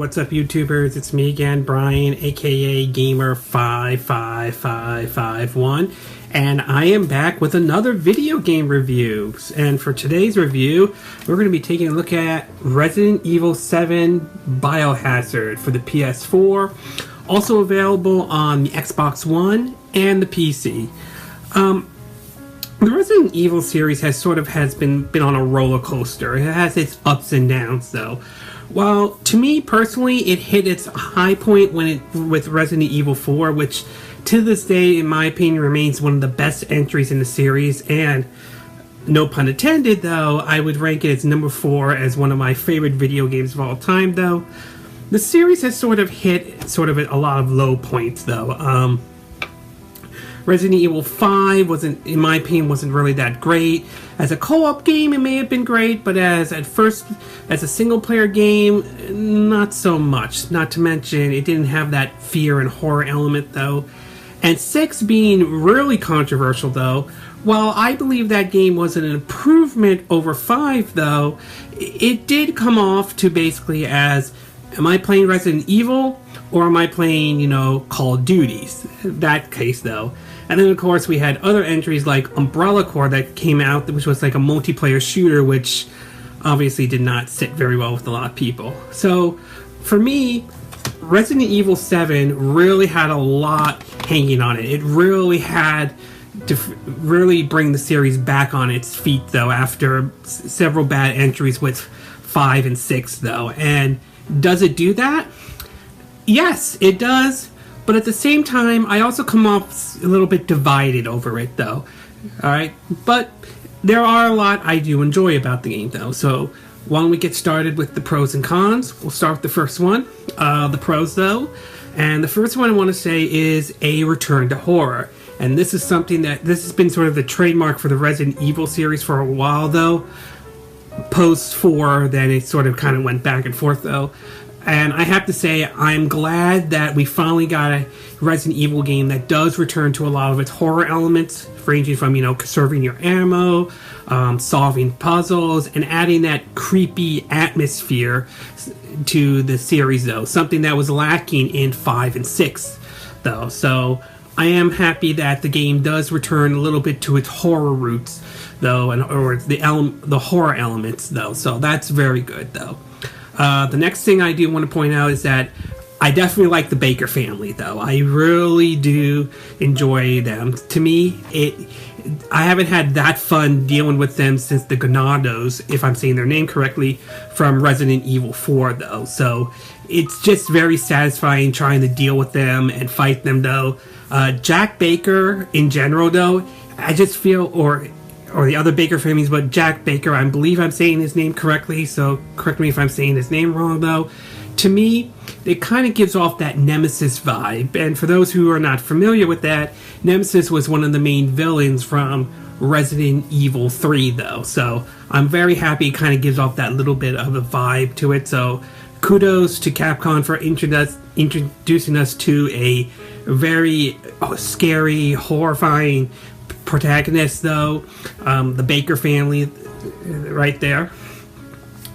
what's up YouTubers? It's me again, Brian, aka Gamer55551, and I am back with another video game review. And for today's review, we're going to be taking a look at Resident Evil 7 Biohazard for the PS4, also available on the Xbox One and the PC. The Resident Evil series has been on a roller coaster. It has its ups and downs, though. While to me personally, it hit its high point with Resident Evil 4, which to this day, in my opinion, remains one of the best entries in the series. And no pun intended, though, I would rank it as number 4 as one of my favorite video games of all time. Though the series has hit a lot of low points, though. Resident Evil 5 in my opinion, wasn't really that great. As a co-op game, it may have been great, but as a single-player game, not so much. Not to mention, it didn't have that fear and horror element, though. And 6 being really controversial, though. While I believe that game was an improvement over 5, though, it did come off to basically as, am I playing Resident Evil, or am I playing, Call of Duties? That case, though. And then, of course, we had other entries like Umbrella Corps that came out, which was like a multiplayer shooter, which obviously did not sit very well with a lot of people. So, for me, Resident Evil 7 really had a lot hanging on it. It really had to really bring the series back on its feet, though, after several bad entries with 5 and 6, though. And does it do that? Yes, it does. But at the same time, I also come off a little bit divided over it, though. Alright? But there are a lot I do enjoy about the game, though. So, why don't we get started with the pros and cons? We'll start with the first one. The pros, though. And the first one I want to say is a return to horror. And this is something this has been sort of the trademark for the Resident Evil series for a while, though. Post 4, then it kind of went back and forth, though. And I have to say, I'm glad that we finally got a Resident Evil game that does return to a lot of its horror elements, ranging from, conserving your ammo, solving puzzles, and adding that creepy atmosphere to the series, though. Something that was lacking in 5 and 6, though. So, I am happy that the game does return a little bit to its horror roots, though, or the horror elements, though. So, that's very good, though. The next thing I do want to point out is that I definitely like the Baker family, though. I really do enjoy them. To me, I haven't had that fun dealing with them since the Ganados, if I'm saying their name correctly, from Resident Evil 4, though. So it's just very satisfying trying to deal with them and fight them, though. Jack Baker, in general, though, I just feel, or the other Baker families, but Jack Baker, I believe I'm saying his name correctly, so correct me if I'm saying his name wrong, though. To me, it kind of gives off that Nemesis vibe, and for those who are not familiar with that, Nemesis was one of the main villains from Resident Evil 3, though, so I'm very happy it kind of gives off that little bit of a vibe to it, so kudos to Capcom for introducing us to a very scary, horrifying protagonist, though. The Baker family right there.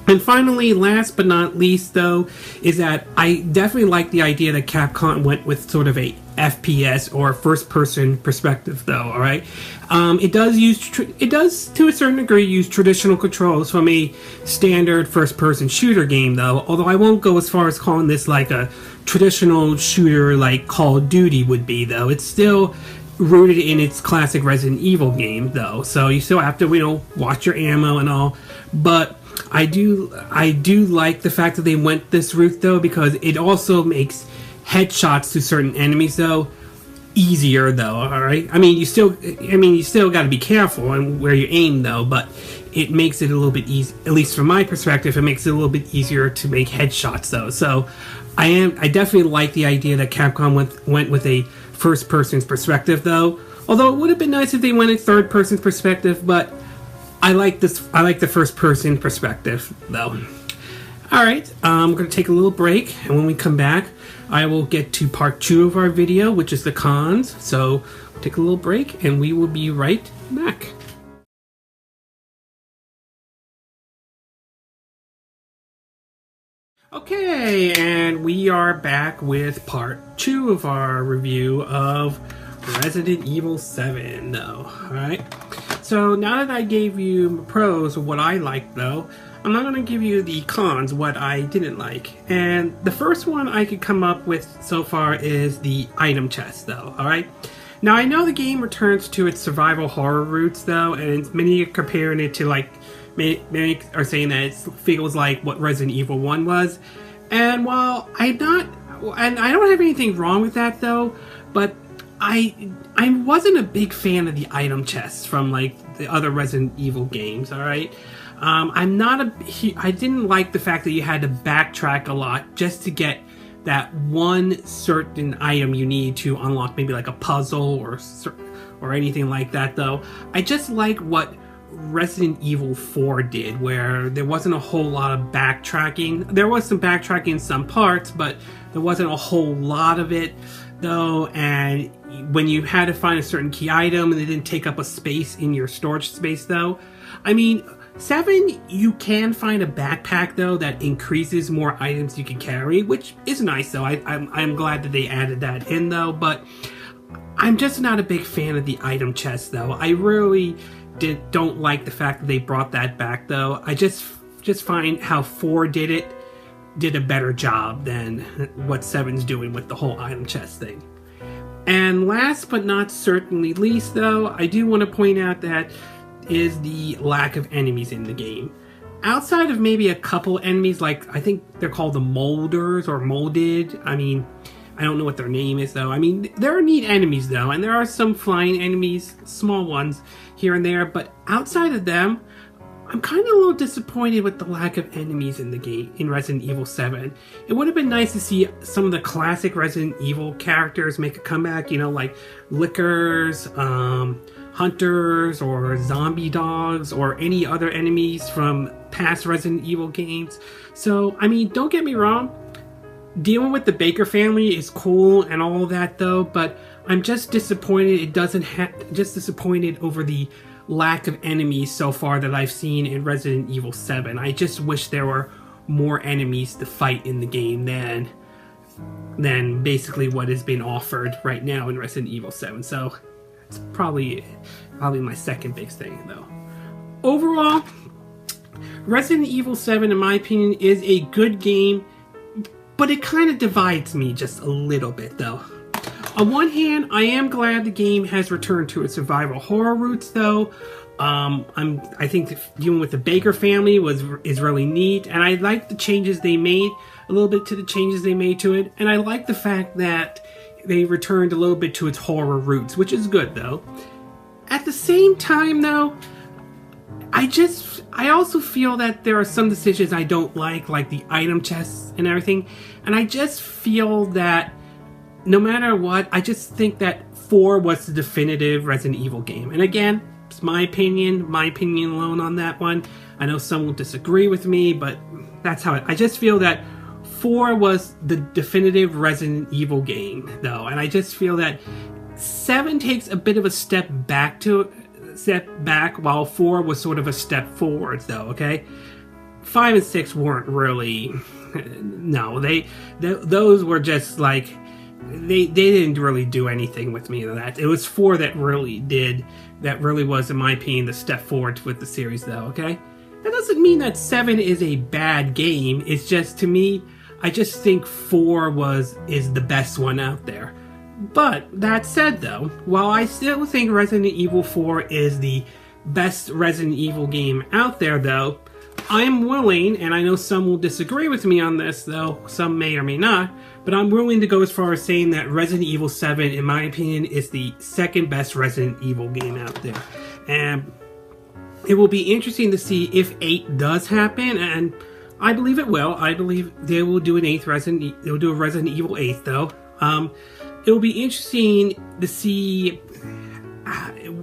And finally, last but not least, though, is that I definitely like the idea that Capcom went with sort of a FPS or first-person perspective, though. All right, it does to a certain degree use traditional controls from a standard first-person shooter game, though. Although I won't go as far as calling this like a traditional shooter like Call of Duty would be, though. It's still rooted in its classic Resident Evil game, though, so you still have to, watch your ammo and all, but I do like the fact that they went this route, though, because it also makes headshots to certain enemies, though, easier, though, alright? You still gotta be careful on where you aim, though, but it makes it a little bit easy, at least from my perspective, it makes it a little bit easier to make headshots, though, so I definitely like the idea that Capcom went with a first-person perspective, though. Although it would have been nice if they went in third-person perspective, but I like the first-person perspective, though. Alright, I'm going to take a little break, and when we come back, I will get to part 2 of our video, which is the cons. So, take a little break, and we will be right back. Okay, and we are back with part 2 of our review of Resident Evil 7, though. Alright, so now that I gave you pros of what I liked, though, I'm not going to give you the cons, what I didn't like. And the first one I could come up with so far is the item chest, though. Alright, now I know the game returns to its survival horror roots, though, and many are comparing it to, like, many are saying that it feels like what Resident Evil 1 was. And while I don't have anything wrong with that, though, but I wasn't a big fan of the item chests from, like, the other Resident Evil games, alright? I didn't like the fact that you had to backtrack a lot just to get that one certain item you need to unlock, maybe like a puzzle or anything like that, though. I just like what Resident Evil 4 did, where there wasn't a whole lot of backtracking. There was some backtracking in some parts, but there wasn't a whole lot of it, though, and when you had to find a certain key item and it didn't take up a space in your storage space, though. I mean, 7, you can find a backpack, though, that increases more items you can carry, which is nice, though. I'm glad that they added that in, though, but I'm just not a big fan of the item chest, though. I really don't like the fact that they brought that back, though. I just find how 4 did a better job than what 7's doing with the whole item chest thing. And last but not certainly least, though, I do want to point out that is the lack of enemies in the game. Outside of maybe a couple enemies, like I think they're called the Molders or Molded. I mean, I don't know what their name is, though. I mean, there are neat enemies, though, and there are some flying enemies, small ones here and there, but outside of them, I'm kind of a little disappointed with the lack of enemies in the game, in Resident Evil 7. It would have been nice to see some of the classic Resident Evil characters make a comeback, you know, like Lickers, Hunters, or Zombie Dogs, or any other enemies from past Resident Evil games. So, I mean, don't get me wrong, dealing with the Baker family is cool and all that, though, but I'm just disappointed disappointed over the lack of enemies so far that I've seen in Resident Evil 7. I just wish there were more enemies to fight in the game than basically what has been offered right now in Resident Evil 7. So it's probably my second big thing, though. Overall, Resident Evil 7, in my opinion, is a good game, but it kind of divides me just a little bit, though. On one hand, I am glad the game has returned to its survival horror roots, though. I think dealing with the Baker family is really neat, and I like the changes they made, a little bit to the changes they made to it, and I like the fact that they returned a little bit to its horror roots, which is good, though. At the same time, though, I also feel that there are some decisions I don't like the item chests and everything, and I just feel that no matter what, I just think that 4 was the definitive Resident Evil game. And again, it's my opinion alone on that one. I know some will disagree with me, but that's how I just feel that 4 was the definitive Resident Evil game, though. And I just feel that 7 takes a bit of a step back, while 4 was sort of a step forward, though, okay? 5 and 6 weren't really... No, those were just like... They didn't really do anything with me in that. It was 4 that really was, in my opinion, the step forward with the series, though, okay? That doesn't mean that 7 is a bad game. It's just, to me, I just think 4 is the best one out there. But, that said, though, while I still think Resident Evil 4 is the best Resident Evil game out there, though, I'm willing, and I know some will disagree with me on this, though, some may or may not, but I'm willing to go as far as saying that Resident Evil 7, in my opinion, is the second best Resident Evil game out there. And it will be interesting to see if 8 does happen, and I believe it will. I believe they will do a Resident Evil 8, though. It will be interesting to see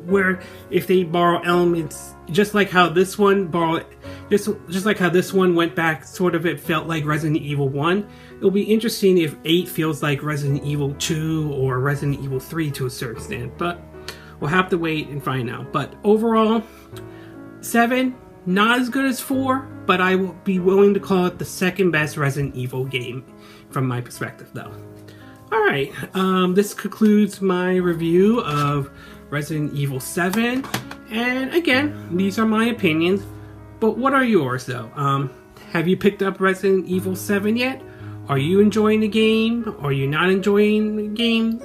where if they borrow elements, just like how this one went back, sort of, it felt like Resident Evil 1. It'll be interesting if 8 feels like Resident Evil 2 or Resident Evil 3 to a certain extent, but we'll have to wait and find out. But overall, 7, Not as good as 4, but I will be willing to call it the second best Resident Evil game from my perspective, though. Alright, this concludes my review of Resident Evil 7. And again, these are my opinions, but what are yours, though? Have you picked up Resident Evil 7 yet? Are you enjoying the game? Are you not enjoying the game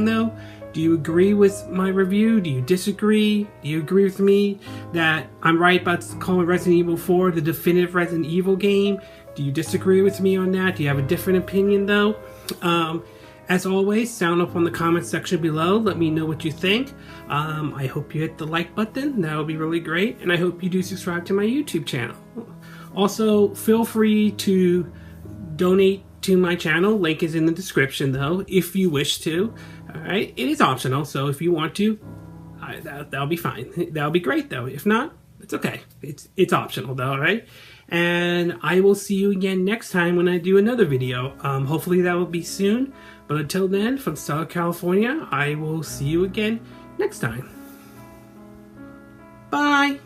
though? Do you agree with my review? Do you disagree? Do you agree with me that I'm right about calling Resident Evil 4 the definitive Resident Evil game? Do you disagree with me on that? Do you have a different opinion though? As always, sound up on the comment section below. Let me know what you think. I hope you hit the like button. That would be really great. And I hope you do subscribe to my YouTube channel. Also, feel free to donate to my channel. Link is in the description though, if you wish to. Alright, it is optional, so if you want to, that'll be fine. That'll be great though. If not, it's okay. It's optional though, alright? And I will see you again next time when I do another video. Hopefully that will be soon. But until then, from Southern California, I will see you again next time. Bye!